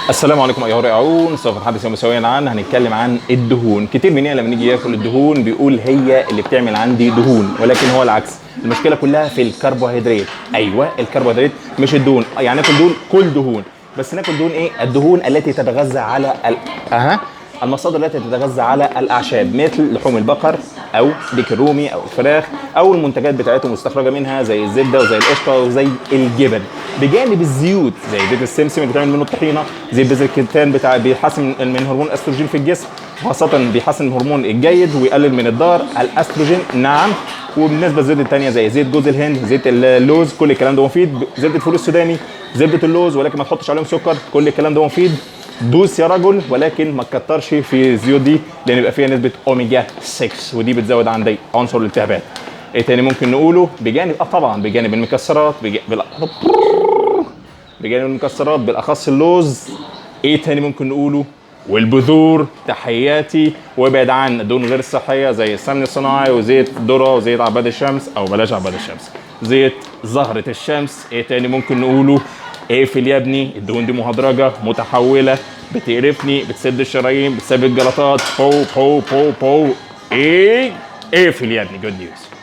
السلام عليكم ايها الرائعون. سوف نتحدث يوم سويا هنتكلم عن الدهون. كتير مننا لما نيجي ياكل الدهون بيقول هي اللي بتعمل عندي دهون، ولكن هو العكس. المشكله كلها في الكربوهيدرات. ايوه الكربوهيدرات مش الدهون. يعني ناكل دهون، كل دهون، بس ناكل دهون ايه؟ الدهون التي تتغذى على المصادر التي تتغذى على الاعشاب، مثل لحوم البقر او ديك الرومي او الفراخ او المنتجات بتاعتهم مستخرجه منها زي الزبده وزي القشطه وزي الجبن، بجانب الزيوت زي زيت السمسم اللي بتعمل منه الطحينه، زي بذر الكتان بيحسن من هرمون الاستروجين في الجسم، خاصه بيحسن الهرمون الجيد ويقلل من الضرر الاستروجين. نعم. وبالنسبه للزيوت الثانيه زي زيت جوز الهند، زيت اللوز، كل الكلام ده مفيد. زبده الفول السوداني، زبده اللوز، ولكن ما تحطش عليهم سكر، كل الكلام ده مفيد. دوس يا رجل، ولكن ما تكترش في الزيوت دي لان بيبقى فيها نسبه اوميجا 6 ودي بتزود عندي عنصر الالتهابات. ايه تاني ممكن نقوله؟ بجانب طبعا بجانب المكسرات، بجانب المكسرات بالاخص اللوز. ايه تاني ممكن نقوله؟ والبذور. تحياتي. وابعد عن الدهون غير الصحيه زي السمن الصناعي وزيت ذره وزيت عباد الشمس، او بلاش عباد الشمس، زيت زهره الشمس. ايه تاني ممكن نقوله؟ اقفل يا ابني، الدهون دي مهدرجه متحوله، بتقرفني، بتسد الشرايين، بتسبب جلطات. بو بو بو بو. ايه؟ اقفل يا ابني. جود نيوز.